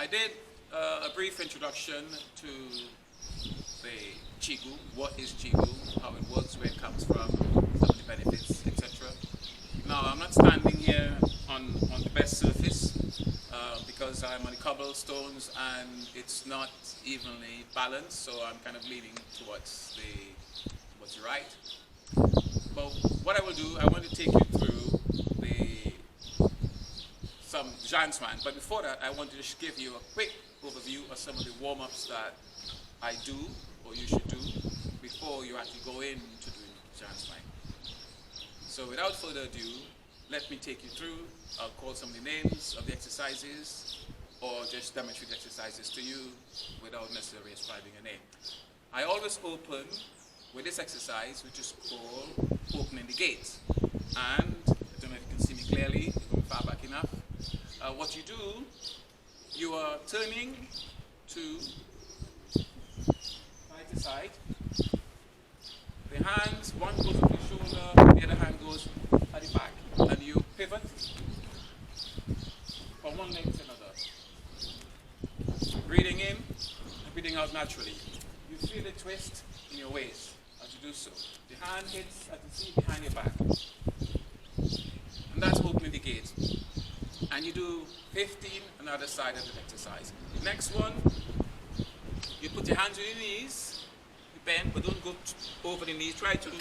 I did a brief introduction to the Qigong. What is Qigong? How it works, where it comes from, some of the benefits, etc. Now, I'm not standing here on the best surface because I'm on the cobblestones and it's not evenly balanced, so I'm kind of leaning towards the right. But what I will do, I want to take you through some Jansman. But before that, I want to just give you a quick overview of some of the warm-ups that I do, or you should do, before you actually go into doing Jansman. So without further ado, let me take you through. I'll call some of the names of the exercises, or just demonstrate the exercises to you without necessarily ascribing a name. I always open with this exercise, which is called opening the gate. And I don't know if you can see me clearly, if I'm far back enough. What you do, you are turning to side to side. The hands, one goes on the shoulder, the other hand goes at the back. And you pivot from one leg to another. Breathing in and breathing out naturally. You feel the twist in your waist as you do so. The hand hits at the seat behind your back. And that's opening the gate. And you do 15 on the other side of the exercise. The next one, you put your hands on your knees, you bend, but don't go over the knees. Try to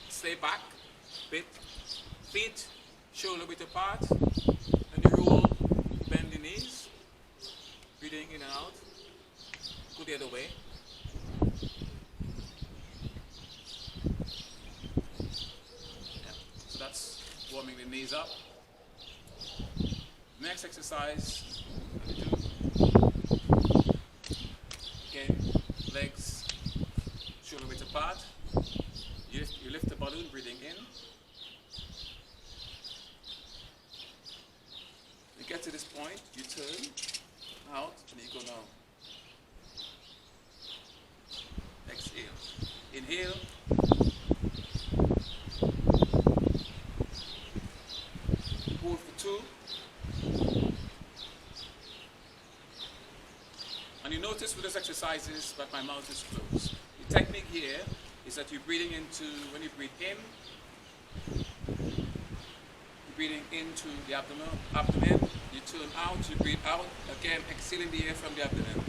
stay back a bit. Feet, shoulder width apart, and you roll, bend the knees, breathing in and out. Go the other way. Yeah. So that's warming the knees up. Next exercise, again, legs, shoulder width apart. You lift the balloon, breathing in. You get to this point, you turn out, and you go down. Exhale. Inhale. Hold for 2. And you notice with these exercises that my mouth is closed. The technique here is that you're breathing into, when you breathe in, you're breathing into the abdomen, you turn out, you breathe out, again exhaling the air from the abdomen.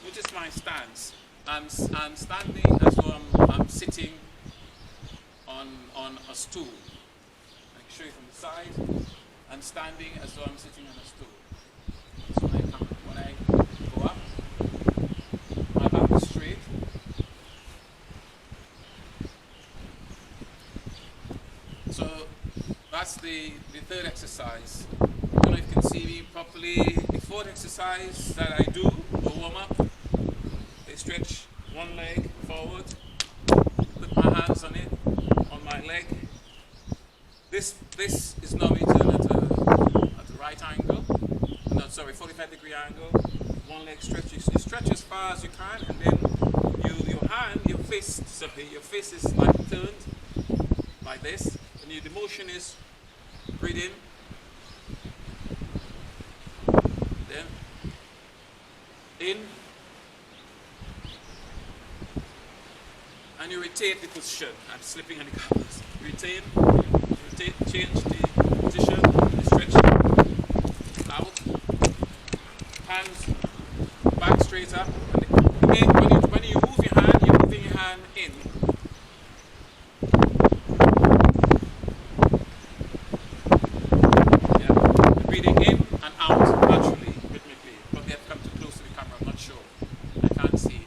Notice my stance. I'm standing as though I'm sitting on a stool. I can show you from the side. I'm standing as though I'm sitting on a stool. So when I go up, my back is straight. So that's the third exercise. I don't know if you can see me properly. The fourth exercise that I do, the warm up, I stretch one leg forward, put my hands on it, on my leg. This is normally turned at a right angle. No, sorry, 45-degree angle. One leg stretch. You stretch as far as you can, and then your face is like turned like this. And the motion is breathe in, then in, and you rotate the position. I'm slipping on the covers. Rotate, change the position, stretch out, hands back straight up. And again, when you move your hand, you're moving your hand in. Breathing in and out naturally, rhythmically. Probably have come too close to the camera, I'm not sure. I can't see.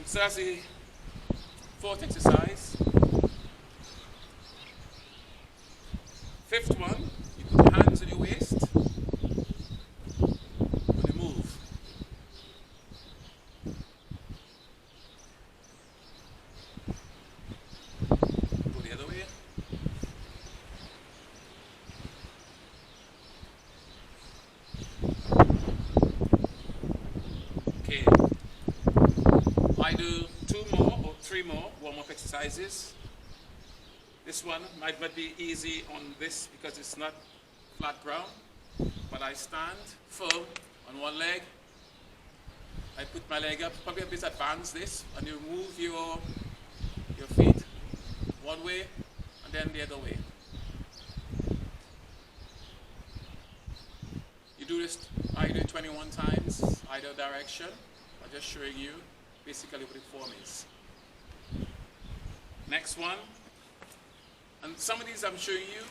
So that's the fourth exercise. Fifth one, you put your hands on your waist and you move. Go the other way. Okay, I do 2 more or 3 more warm-up exercises. This one might not be easy on this because it's not flat ground. but I stand firm on one leg. I put my leg up, probably a bit advanced this, and you move your feet one way and then the other way. You do this either 21 times, either direction. I'm just showing you basically what the form is. Next one, and some of these I'm showing you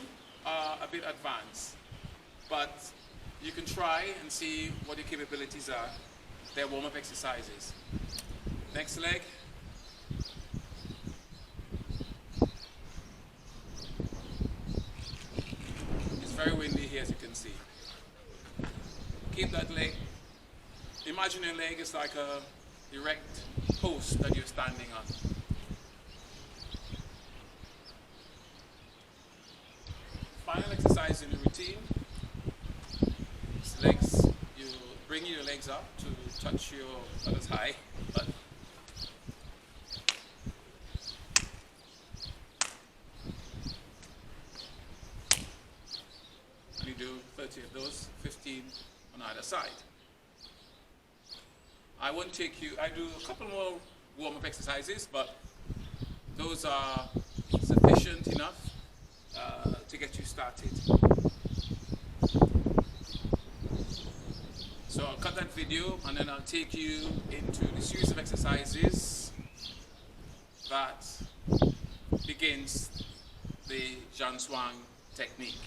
are a bit advanced, but you can try and see what your capabilities are. They're warm-up exercises. Next leg. It's very windy here, as you can see. Keep that leg. Imagine your leg is like a erect post that you're standing on. Final exercise in the routine. Legs, you bring your legs up to touch your other thigh, but and you do 30 of those, 15 on either side. I won't take you, I do a couple more warm-up exercises, but those are sufficient enough to get you started. So I'll cut that video and then I'll take you into the series of exercises that begins the Zhanswang technique.